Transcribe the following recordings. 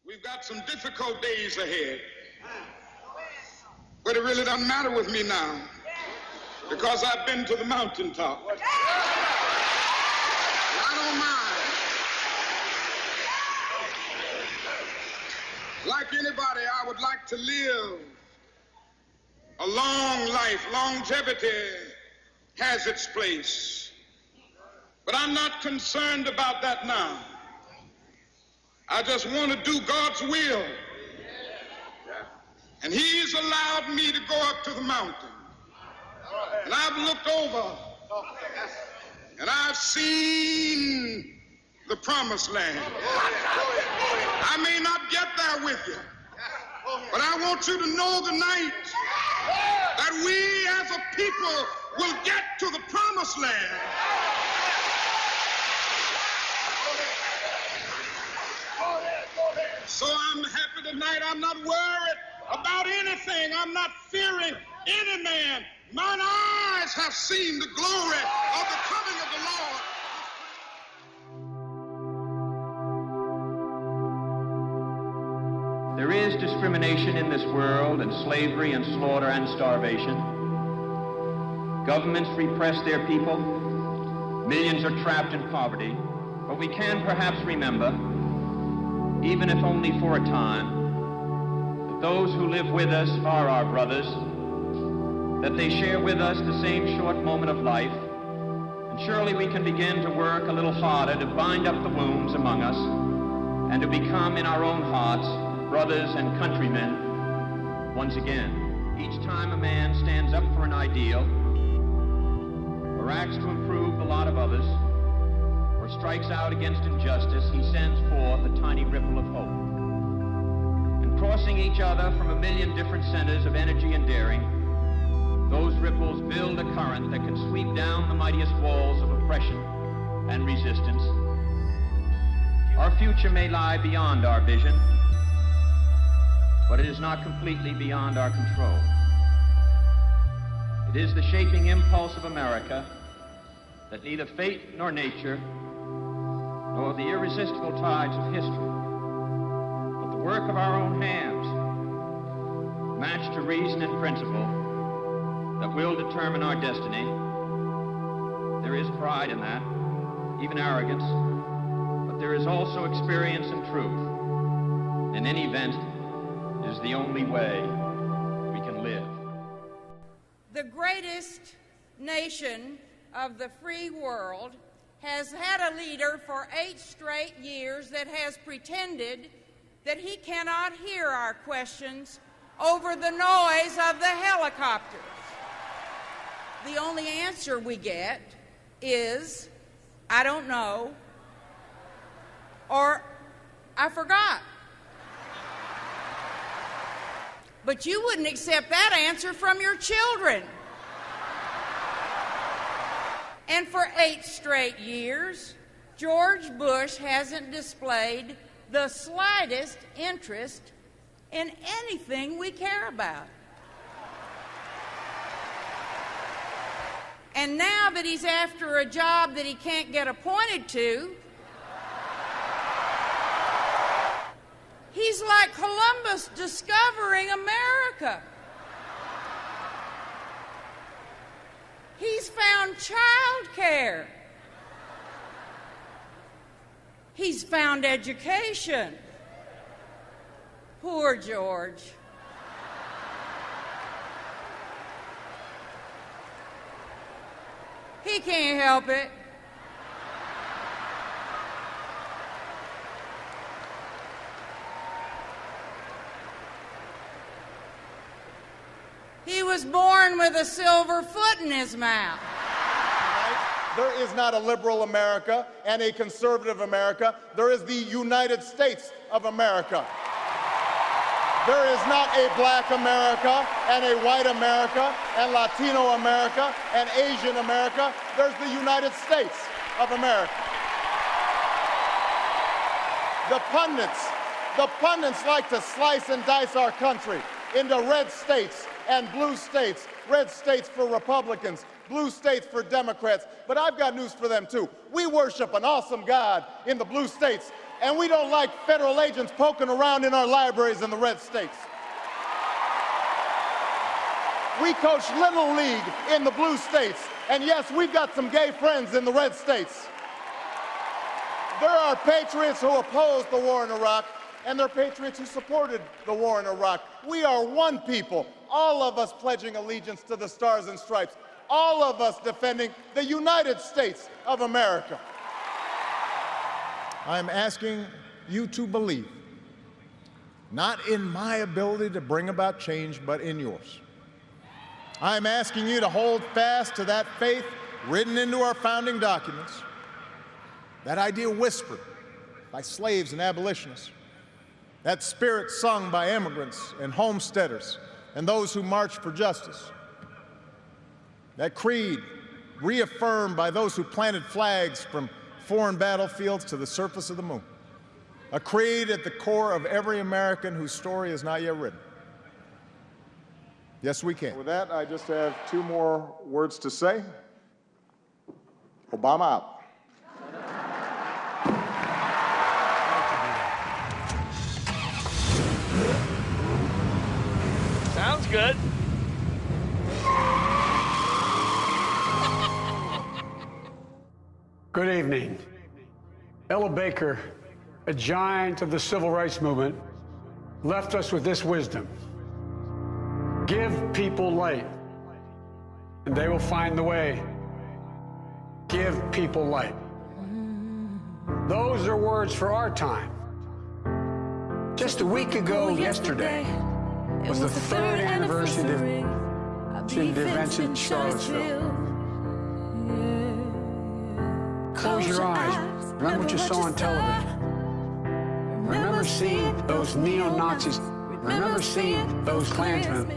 We've got some difficult days ahead, but it really doesn't matter with me now because I've been to the mountaintop. I don't mind. Like anybody, I would like to live a long life. Longevity has its place, but I'm not concerned about that now. I just want to do God's will. And He's allowed me to go up to the mountain. And I've looked over and I've seen the promised land. I may not get there with you, but I want you to know tonight that we as a people will get to the promised land. So I'm happy tonight. I'm not worried about anything. I'm not fearing any man. Mine eyes have seen the glory of the coming of the Lord. There is discrimination in this world, and slavery and slaughter and starvation. Governments repress their people. Millions are trapped in poverty. But we can perhaps remember, even if only for a time, that those who live with us are our brothers, that they share with us the same short moment of life, and surely we can begin to work a little harder to bind up the wounds among us and to become in our own hearts brothers and countrymen once again. Each time a man stands up for an ideal, or acts to improve the lot of others, strikes out against injustice, he sends forth a tiny ripple of hope. And crossing each other from a million different centers of energy and daring, those ripples build a current that can sweep down the mightiest walls of oppression and resistance. Our future may lie beyond our vision, but it is not completely beyond our control. It is the shaping impulse of America that neither fate nor nature nor the irresistible tides of history, but the work of our own hands, matched to reason and principle, that will determine our destiny. There is pride in that, even arrogance, but there is also experience and truth. In any event, it is the only way we can live. The greatest nation of the free world has had a leader for 8 straight years that has pretended that he cannot hear our questions over the noise of the helicopters. The only answer we get is, I don't know, or I forgot. But you wouldn't accept that answer from your children. And for 8 straight years, George Bush hasn't displayed the slightest interest in anything we care about. And now that he's after a job that he can't get appointed to, he's like Columbus discovering America. He's found child care. He's found education. Poor George. He can't help it. He was born with a silver foot in his mouth. There is not a liberal America and a conservative America. There is the United States of America. There is not a black America and a white America and Latino America and Asian America. There's the United States of America. The pundits like to slice and dice our country into red states and blue states, red states for Republicans, blue states for Democrats. But I've got news for them too. We worship an awesome God in the blue states And we don't like federal agents poking around in our libraries in the red states. We coach Little League in the blue states. And yes, we've got some gay friends in the red states. There are patriots who opposed the war in Iraq, and there are patriots who supported the war in Iraq. We are one people, all of us pledging allegiance to the Stars and Stripes, all of us defending the United States of America. I'm asking you to believe, not in my ability to bring about change, but in yours. I'm asking you to hold fast to that faith written into our founding documents, that idea whispered by slaves and abolitionists, that spirit sung by immigrants and homesteaders and those who marched for justice, that creed reaffirmed by those who planted flags from foreign battlefields to the surface of the moon, a creed at the core of every American whose story is not yet written. Yes, we can. With that, I just have two more words to say. Obama out. Sounds good. Good evening. Ella Baker, a giant of the civil rights movement, left us with this wisdom. Give people light, and they will find the way. Give people light. Those are words for our time. Just a week ago yesterday was the third anniversary of the events in Charlottesville. Close your eyes. Remember what you saw on television. Remember seeing those neo-Nazis. Remember seeing those Klansmen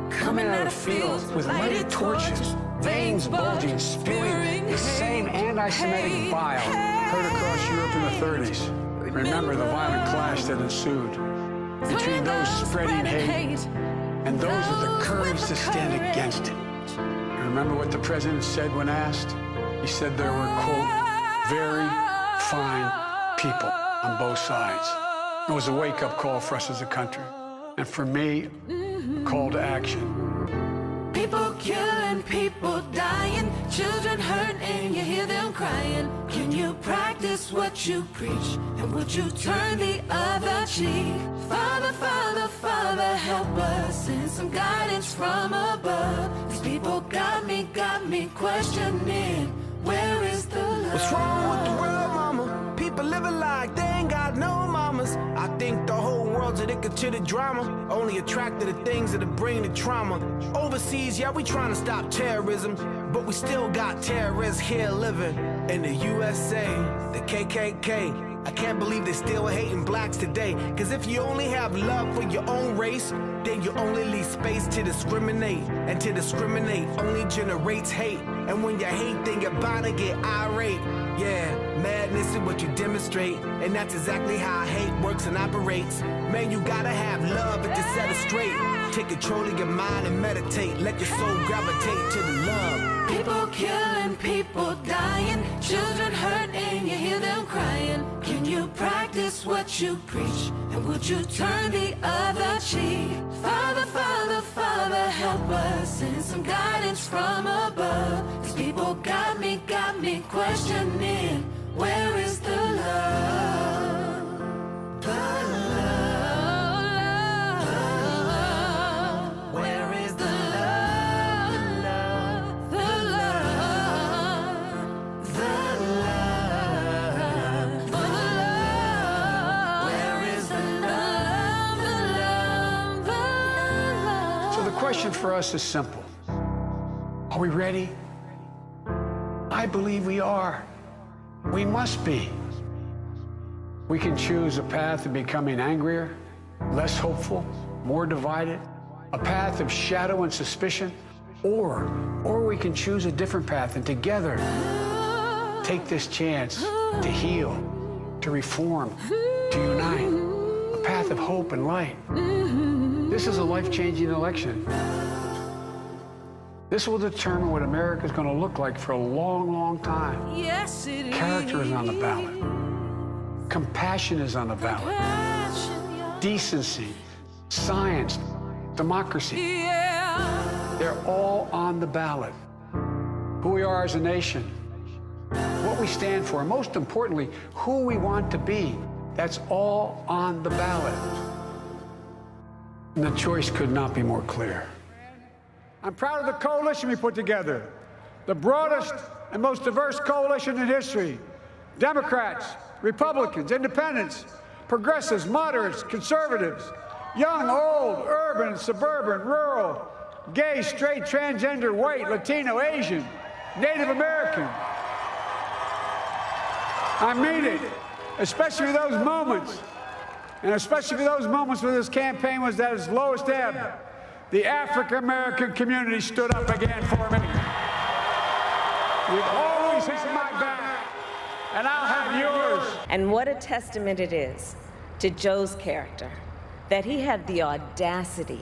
coming out of fields with lighted torches, veins bulging, spewing the same anti-Semitic bile heard across Europe in the 30s. Remember the violent clash that ensued between those spreading hate and those with the courage to stand against it. Remember what the president said when asked? He said there were, quote, very fine people on both sides. It was a wake-up call for us as a country. And for me, call to action. People killing, people dying, children hurt and you hear them crying. Can you practice what you preach? And would you turn the other cheek? Father, Father, Father, help us. Send some guidance from above. These people got me questioning. Where is the love? What's wrong with the world, mama? People living like they ain't got no mamas. I think the whole world's addicted to the drama, only attracted to things that'll bring the trauma. Overseas, yeah, we trying to stop terrorism, but we still got terrorists here living in the USA, the KKK. I can't believe they still hating blacks today. Cause if you only have love for your own race, then you only leave space to discriminate. And to discriminate only generates hate. And when you hate, then you're bound to get irate. Yeah, madness is what you demonstrate. And that's exactly how hate works and operates. Man, you gotta have love to set it straight. Take control of your mind and meditate. Let your soul gravitate to the love. People killing, people dying, children hurt and you hear them crying. Can you practice what you preach? And would you turn the other cheek? Father, Father, Father, help us. Send some guidance from above. These people got me questioning. Where is the love? The love. Where is the love? The love. The love. Where is the love? The love. So the question for us is simple. Are we ready? I believe we are. We must be. We can choose a path of becoming angrier, less hopeful, more divided, a path of shadow and suspicion, or we can choose a different path and together take this chance to heal, to reform, to unite, a path of hope and light. This is a life-changing election. This will determine what America is going to look like for a long, long time. Yes, it is. Character is on the ballot. compassion is on the ballot. Decency, science, democracy. They're all on the ballot. Who we are as a nation, what we stand for, and most importantly, who we want to be. That's all on the ballot. And the choice could not be more clear. I'm proud of the coalition we put together, the broadest and most diverse coalition in history. Democrats, Republicans, independents, progressives, moderates, conservatives, young, old, urban, suburban, rural, gay, straight, transgender, white, Latino, Asian, Native American. I mean it, especially those moments, and especially for those moments when this campaign was at its lowest ebb. The African American community stood up again for me. You've always had my back, and I'll have yours. And what a testament it is to Joe's character that he had the audacity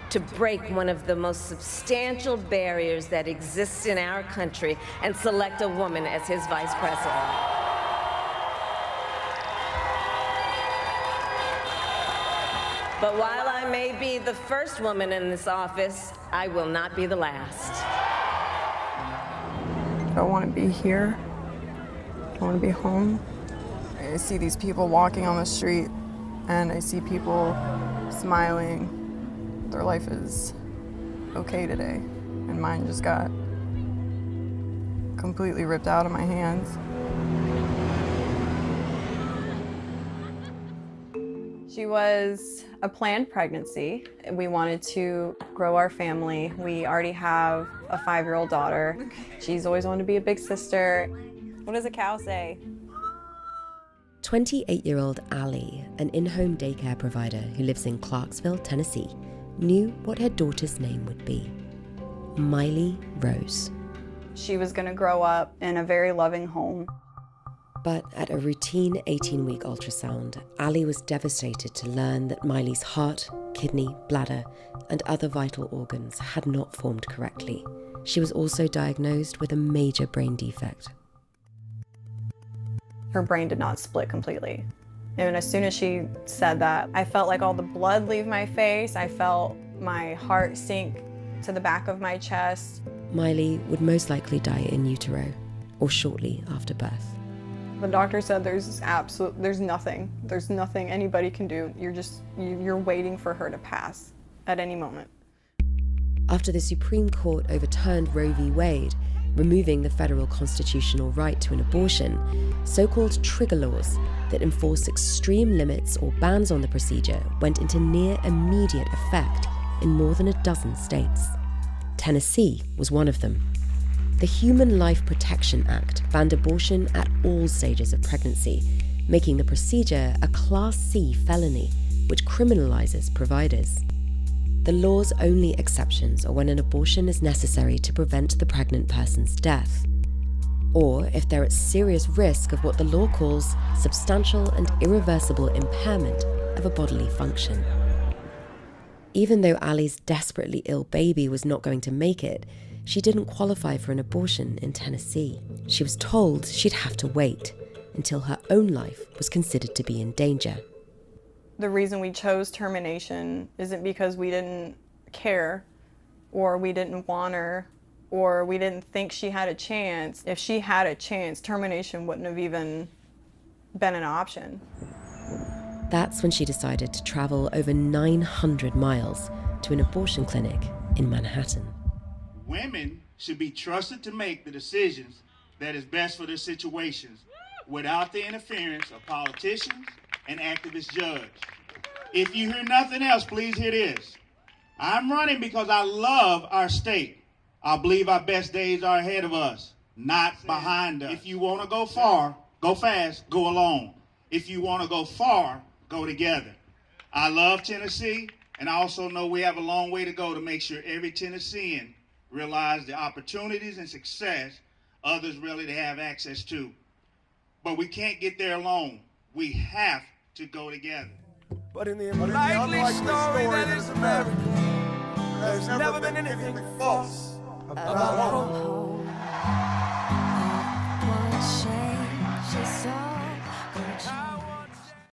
to break one of the most substantial barriers that exists in our country and select a woman as his vice president. But while I may be the first woman in this office, I will not be the last. I want to be here. I want to be home. I see these people walking on the street, and I see people smiling. Their life is okay today, and mine just got completely ripped out of my hands. She was a planned pregnancy. We wanted to grow our family. We already have a 5-year-old daughter. She's always wanted to be a big sister. What does a cow say? 28-year-old Ali, an in-home daycare provider who lives in Clarksville, Tennessee, knew what her daughter's name would be: Miley Rose. She was going to grow up in a very loving home. But at a routine 18-week ultrasound, Ali was devastated to learn that Miley's heart, kidney, bladder, and other vital organs had not formed correctly. She was also diagnosed with a major brain defect. Her brain did not split completely. And as soon as she said that, I felt like all the blood leave my face. I felt my heart sink to the back of my chest. Miley would most likely die in utero, or shortly after birth. The doctor said there's nothing anybody can do. You're waiting for her to pass at any moment. After the Supreme Court overturned Roe v. Wade, removing the federal constitutional right to an abortion, so-called trigger laws that enforce extreme limits or bans on the procedure went into near immediate effect in more than a dozen states. Tennessee was one of them. The Human Life Protection Act banned abortion at all stages of pregnancy, making the procedure a Class C felony, which criminalizes providers. The law's only exceptions are when an abortion is necessary to prevent the pregnant person's death, or if they're at serious risk of what the law calls substantial and irreversible impairment of a bodily function. Even though Ali's desperately ill baby was not going to make it, she didn't qualify for an abortion in Tennessee. She was told she'd have to wait until her own life was considered to be in danger. The reason we chose termination isn't because we didn't care, or we didn't want her, or we didn't think she had a chance. If she had a chance, termination wouldn't have even been an option. That's when she decided to travel over 900 miles to an abortion clinic in Manhattan. Women should be trusted to make the decisions that is best for their situations without the interference of politicians and activist judges. If you hear nothing else, please hear this. I'm running because I love our state. I believe our best days are ahead of us, not behind us. If you want to go far, go fast, go alone. If you want to go far, go together. I love Tennessee, and I also know we have a long way to go to make sure every Tennessean realize the opportunities and success others really have access to. But we can't get there alone. We have to go together. But in the unlikely story that is America, there's never been anything false about home.